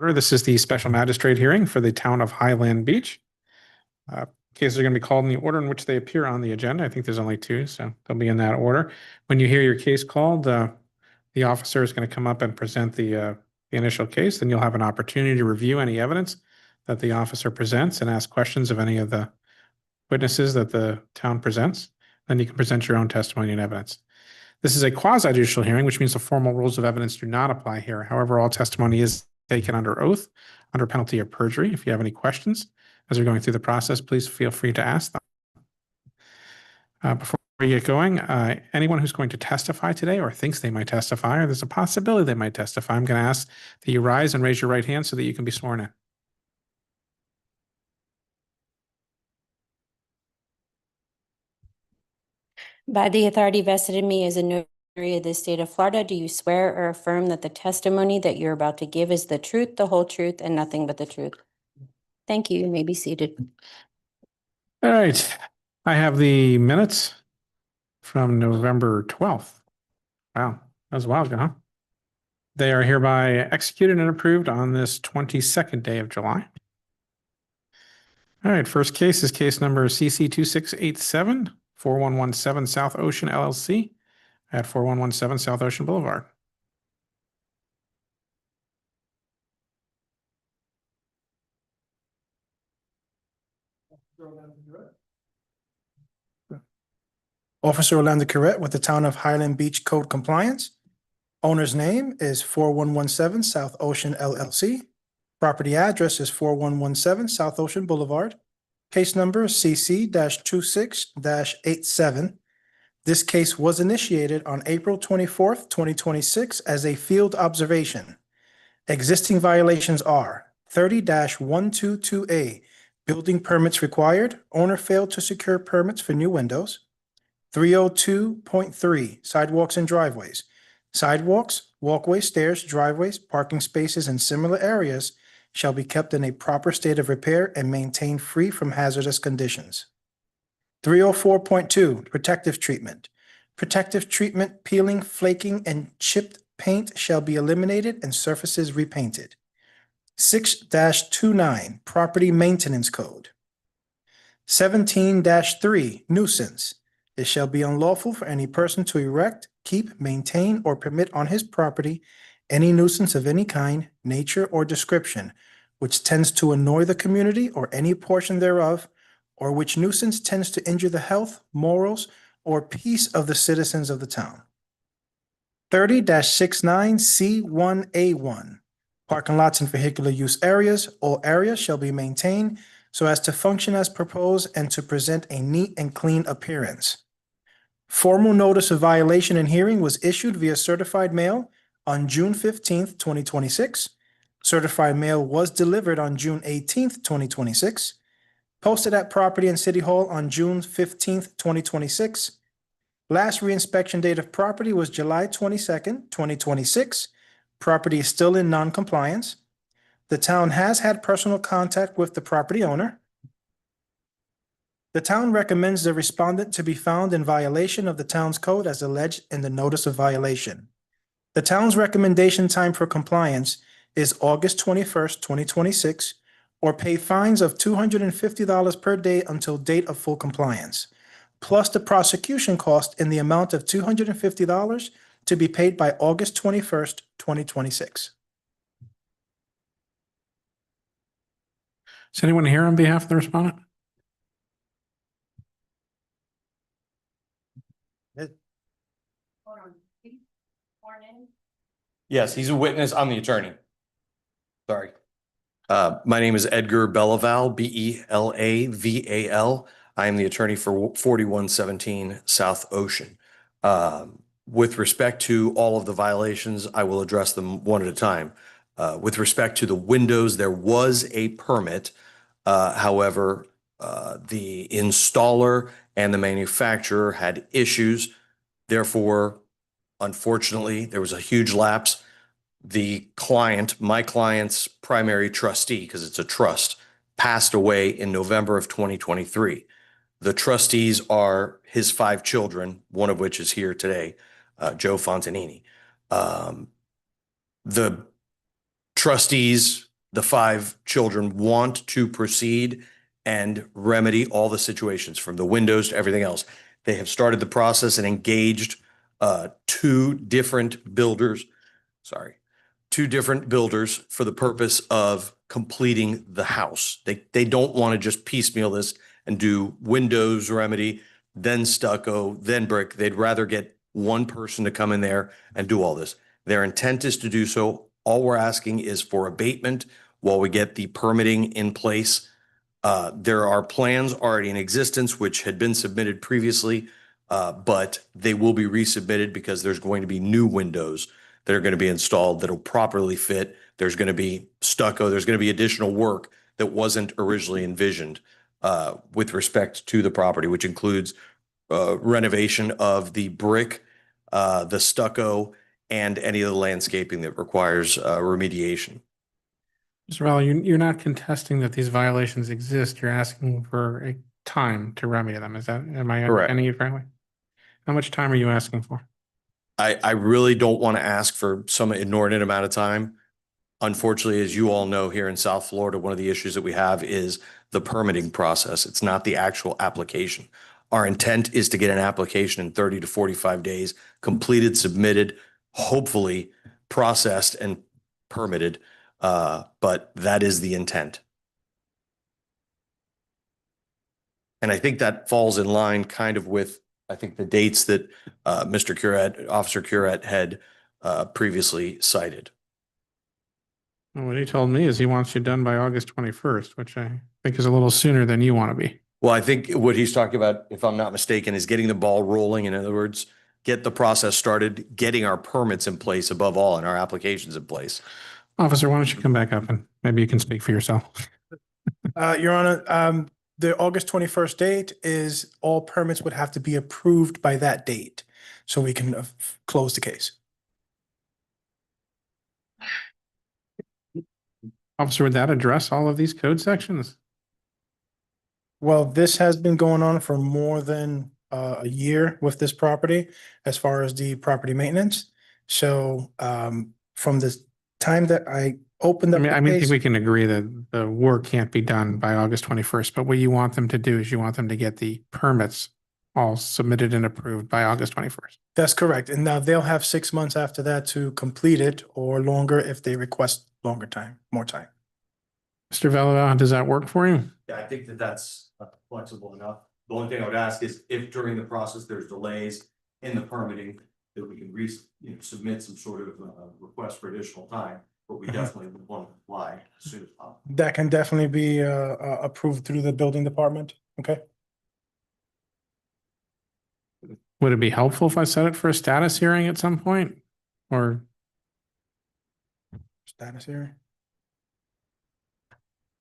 This is the special magistrate hearing for the town of Highland Beach. Cases are going to be called in the order in which they appear on the agenda. I think there's only two, so they'll be in that order. When you hear your case called, the officer is going to come up and present the initial case. Then you'll have an opportunity to review any evidence that the officer presents and ask questions of any of the witnesses that the town presents. Then you can present your own testimony and evidence. This is a quasi-judicial hearing, which means the formal rules of evidence do not apply here. However, all testimony is taken under oath, under penalty of perjury. If you have any questions as we're going through the process, please feel free to ask them. Before we get going, anyone who's going to testify today or thinks they might testify, or there's a possibility they might testify, I'm going to ask that you rise and raise your right hand so that you can be sworn in. By the authority vested in me as a notary of the state of Florida, do you swear or affirm that the testimony that you're about to give is the truth, the whole truth, and nothing but the truth? Thank you. You may be seated. All right. I have the minutes from November 12th. Wow, that was a while ago, huh? They are hereby executed and approved on this 22nd day of July. All right, first case is case number CC 2687, 4117 South Ocean LLC at 4117 South Ocean Boulevard. Officer Orlando Corrett with the Town of Highland Beach Code Compliance. Owner's name is 4117 South Ocean LLC. Property address is 4117 South Ocean Boulevard. Case number CC-26-87. This case was initiated on April 24th, 2026 as a field observation. Existing violations are 30-122A, building permits required. Owner failed to secure permits for new windows. 302.3, sidewalks and driveways. Sidewalks, walkways, stairs, driveways, parking spaces, and similar areas shall be kept in a proper state of repair and maintained free from hazardous conditions. 304.2, protective treatment. Protective treatment, peeling, flaking, and chipped paint shall be eliminated and surfaces repainted. 6-29, property maintenance code. 17-3, nuisance. It shall be unlawful for any person to erect, keep, maintain, or permit on his property any nuisance of any kind, nature, or description, which tends to annoy the community or any portion thereof, or which nuisance tends to injure the health, morals, or peace of the citizens of the town. 30-69C1A1, parking lots and vehicular use areas. All areas shall be maintained so as to function as proposed and to present a neat and clean appearance. Formal notice of violation and hearing was issued via certified mail on June 15th, 2026. Certified mail was delivered on June 18th, 2026. Posted at Property and City Hall on June 15th, 2026. Last reinspection date of property was July 22nd, 2026. Property is still in non-compliance. The town has had personal contact with the property owner. The town recommends the respondent to be found in violation of the town's code as alleged in the notice of violation. The town's recommendation time for compliance is August 21st, 2026, or pay fines of $250 per day until date of full compliance, plus the prosecution cost in the amount of $250 to be paid by August 21st, 2026. Is anyone here on behalf of the respondent? Yes, he's a witness. I'm the attorney. Sorry. My name is Edgar Belaval, Belaval. I am the attorney for 4117 South Ocean. With respect to all of the violations, I will address them one at a time. With respect to the windows, there was a permit. However, the installer and the manufacturer had issues. Therefore, unfortunately, there was a huge lapse. The client, my client's primary trustee, because it's a trust, passed away in November of 2023. The trustees are his 5 children, one of which is here today, Joe Fontanini. The trustees the 5 children want to proceed and remedy all the situations from the windows to everything else. They have started the process and engaged 2 different builders, for the purpose of completing the house. They don't want to just piecemeal this and do windows remedy, then stucco, then brick. They'd rather get one person to come in there and do all this. Their intent is to do so. All we're asking is for abatement while we get the permitting in place. There are plans already in existence which had been submitted previously, but they will be resubmitted because there's going to be new windows that are going to be installed that'll properly fit. There's going to be stucco. There's going to be additional work that wasn't originally envisioned with respect to the property, which includes renovation of the brick, the stucco, and any of the landscaping that requires remediation. Mr. Vella, you're not contesting that these violations exist. You're asking for a time to remedy them. Am I Correct. understanding you correctly? How much time are you asking for? I really don't want to ask for some inordinate amount of time. Unfortunately, as you all know, here in South Florida, one of the issues that we have is the permitting process. It's not the actual application. Our intent is to get an application in 30 to 45 days, completed, submitted, hopefully processed and permitted. But that is the intent. And I think that falls in line kind of with, I think, the dates that Officer Curette had previously cited. Well, what he told me is he wants you done by August 21st, which I think is a little sooner than you want to be. Well, I think what he's talking about, if I'm not mistaken, is getting the ball rolling. In other words, get the process started, getting our permits in place above all and our applications in place. Officer, why don't you come back up and maybe you can speak for yourself? Your Honor, the August 21st date is all permits would have to be approved by that date. So we can close the case. Officer, would that address all of these code sections? Well, this has been going on for more than a year with this property as far as the property maintenance. So from the time that I opened up the I think case, we can agree that the work can't be done by August 21st, but what you want them to do is you want them to get the permits all submitted and approved by August 21st. that's correct. And now they'll have 6 months after that to complete it or longer if they request longer time, more time. Mr. Vella, does that work for you? Yeah, I think that that's flexible enough. The only thing I would ask is if during the process there's delays in the permitting, that we can submit some sort of request for additional time, but we definitely would want to apply as soon as possible. That can definitely be approved through the building department. Okay. Would it be helpful if I set it for a status hearing at some point? Or Status hearing.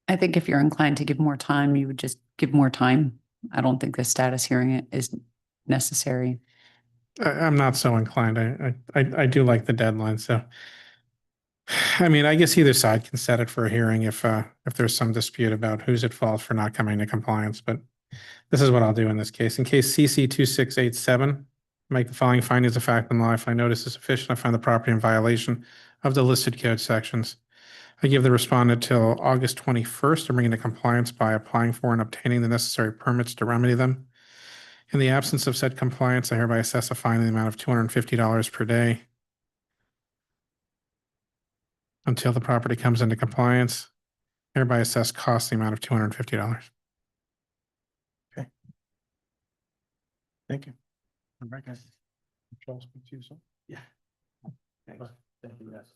I think if you're inclined to give more time, you would just give more time. I don't think the status hearing is necessary. I'm not so inclined. I do like the deadline, so. I mean, I guess either side can set it for a hearing if there's some dispute about who's at fault for not coming to compliance, but this is what I'll do in this case. In case CC 2687, make the following findings of fact and law. If I notice is sufficient, I find the property in violation of the listed code sections. I give the respondent till August 21st to bring into compliance by applying for and obtaining the necessary permits to remedy them. In the absence of said compliance, I hereby assess a fine in the amount of $250 per day until the property comes into compliance. Hereby assess costs in the amount of $250. Thank you. All right, guys. Charles, speak to you, sir. Yeah. Thanks. Thank you, guys.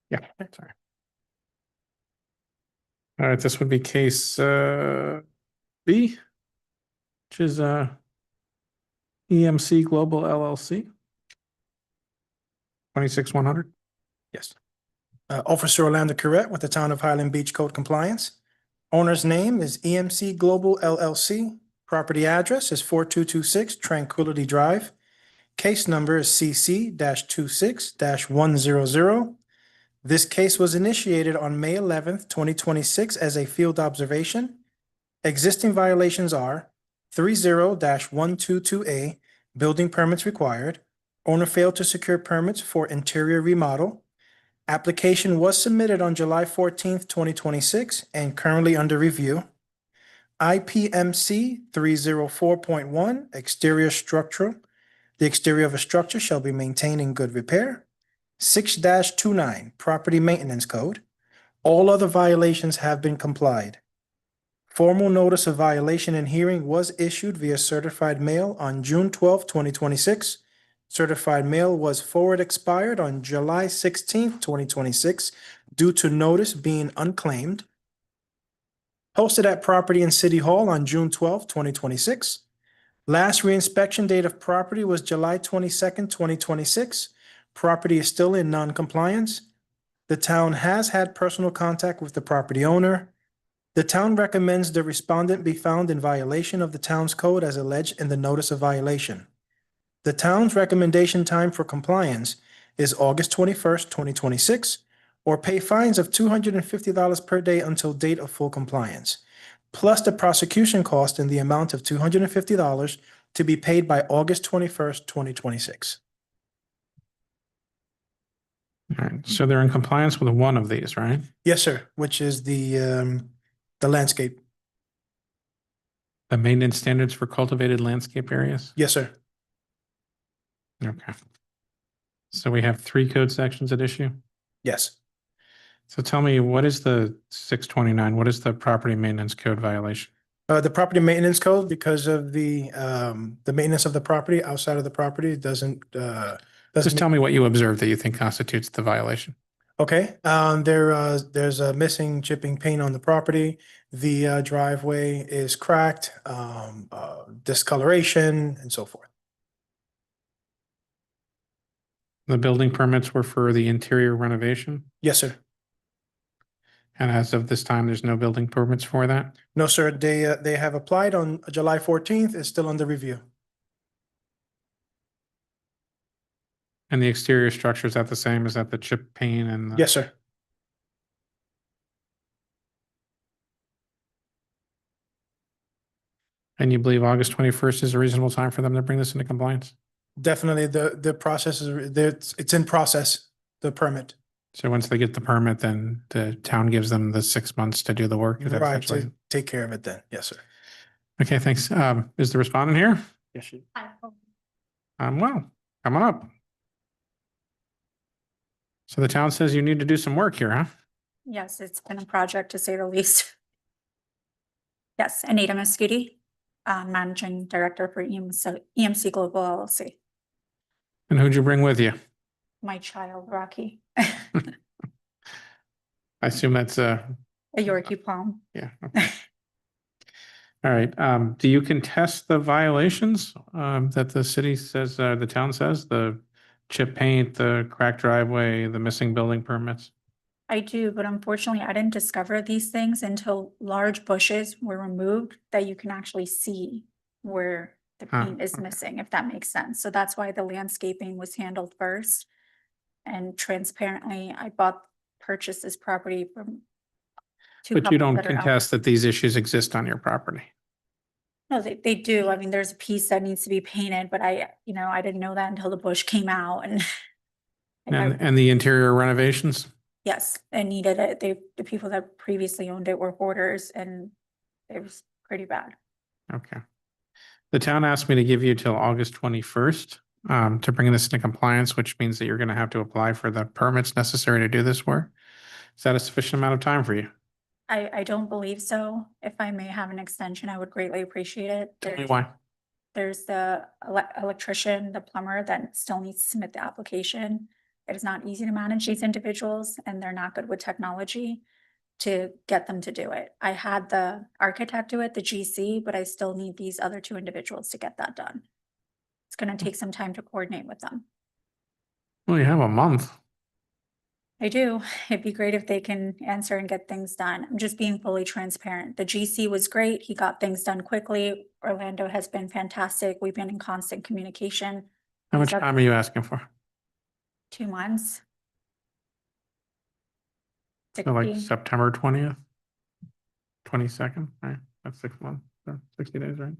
Yeah, sorry. All right, this would be case B, which is EMC Global LLC. 26100. Yes. Officer Orlando Curette with the Town of Highland Beach Code Compliance. Owner's name is EMC Global LLC. Property address is 4226 Tranquility Drive, Case number is CC-26-100. This case was initiated on May 11th, 2026 as a field observation. Existing violations are 30-122A, building permits required. Owner failed to secure permits for interior remodel. Application was submitted on July 14th, 2026 and currently under review. IPMC 304.1, exterior structural. The exterior of a structure shall be maintained in good repair. 6-29, property maintenance code. All other violations have been complied. Formal notice of violation and hearing was issued via certified mail on June 12, 2026. Certified mail was forward expired on July 16th, 2026 due to notice being unclaimed. Posted at property in City Hall on June 12, 2026. Last reinspection date of property was July 22nd, 2026. Property is still in non-compliance. The town has had personal contact with the property owner. The town recommends the respondent be found in violation of the town's code as alleged in the notice of violation. The town's recommendation time for compliance is August 21st, 2026, or pay fines of $250 per day until date of full compliance, plus the prosecution cost in the amount of $250 to be paid by August 21st, 2026. All right, so they're in compliance with one of these, right? Yes, sir, which is the landscape. The maintenance standards for cultivated landscape areas? Yes, sir. Okay. So we have 3 code sections at issue? Yes. So tell me, what is the 629? What is the property maintenance code violation? The property maintenance code, because of the maintenance of the property outside of the property doesn't. Just tell me what you observed that you think constitutes the violation. Okay, there's a missing chipping paint on the property. The driveway is cracked, discoloration and so forth. The building permits were for the interior renovation, Yes, sir. and as of this time, there's no building permits for that? No, sir, they have applied on July 14th. It's still under review. And the exterior structure, is that the same? Is that the chip paint and? Yes, sir. And you believe August 21st is a reasonable time for them to bring this into compliance? Definitely the process is, it's in process, the permit. So once they get the permit, then the town gives them the 6 months to do the work? Is that Right, essentially- to take care of it then. Yes, sir. Okay, thanks. Is the respondent here? Yes, sir. Well, come on up. So the town says you need to do some work here, huh? Yes, it's been a project to say the least. Yes, Anita Muscudi, Managing Director for EMC Global LLC. And who'd you bring with you? My child, Rocky, I assume that's a Yorkie Palm. yeah. Okay. All right. Do you contest the violations that the city says, the town says, the chip paint, the cracked driveway, the missing building permits? I do, but unfortunately, I didn't discover these things until large bushes were removed that you can actually see where the paint is okay. missing, if that makes sense. So that's why the landscaping was handled first. And transparently, I purchased this property from two But you couples don't that are out. contest that these issues exist on your property. No, they do. I mean, there's a piece that needs to be painted, but I didn't know that until the bush came out and. And the interior renovations? Yes, I needed it. The people that previously owned it were hoarders and it was pretty bad. Okay. The town asked me to give you till August 21st to bring this into compliance, which means that you're going to have to apply for the permits necessary to do this work. Is that a sufficient amount of time for you? I don't believe so. If I may have an extension, I would greatly appreciate it. Tell me why. There's the electrician, the plumber that still needs to submit the application. It is not easy to manage these individuals and they're not good with technology to get them to do it. I had the architect do it, the GC, but I still need these other 2 individuals to get that done. It's going to take some time to coordinate with them. Well, you have a month. I do. It'd be great if they can answer and get things done. I'm just being fully transparent. The GC was great. He got things done quickly. Orlando has been fantastic. We've been in constant communication. How much Is that time are you asking for? 2 months. So like 60. September 20th? 22nd, right? That's 6 months, or 60 days, right?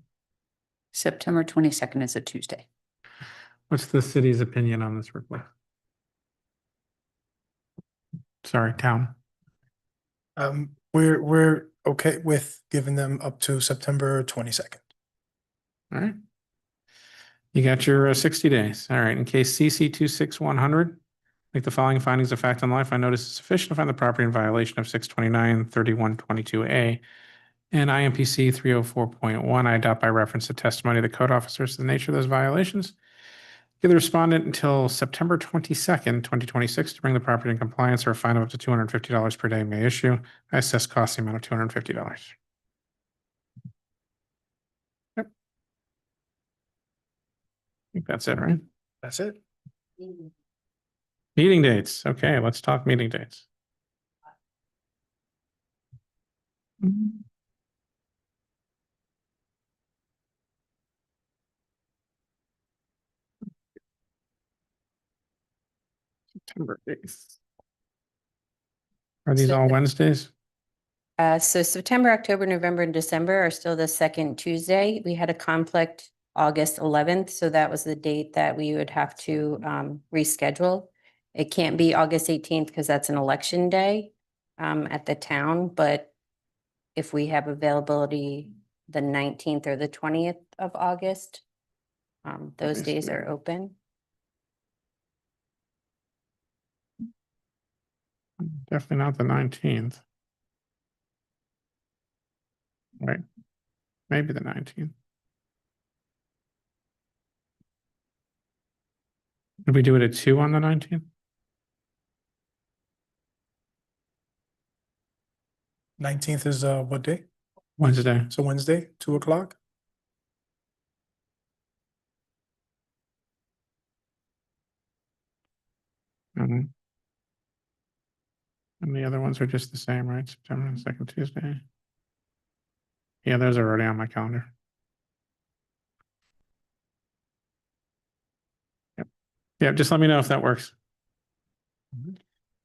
September 22nd is a Tuesday. What's the city's opinion on this request? Sorry, town. We're okay with giving them up to September 22nd. All right. You got your 60 days. All right. In case CC 26100, make the following findings of fact on life. I notice it's sufficient to find the property in violation of 629-3122A and IMPC 304.1. I adopt by reference the testimony of the code officers to the nature of those violations. Give the respondent until September 22nd, 2026 to bring the property in compliance, or a fine of up to $250 per day may issue. I assess cost the amount of $250. Yep. I think that's it, right? That's it. Meeting dates. Okay, let's talk meeting dates. September 8th. Are these So all the- Wednesdays? So September, October, November, and December are still the second Tuesday. We had a conflict August 11th, so that was the date that we would have to reschedule. It can't be August 18th because that's an election day at the town, but if we have availability the 19th or the 20th of August, those me days see. are open. Definitely not the 19th. Right. Maybe the 19th. Did we do it at 2 on the 19th? 19th is what day? Wednesday. So Wednesday, 2 o'clock? Mhm. And the other ones are just the same, right? September 2nd, Tuesday. Yeah, those are already on my calendar. Yep. Yeah, just let me know if that works.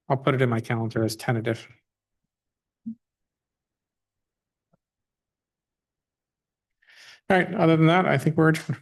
I'll put it in my calendar as tentative. All right, other than that, I think we're adjourned.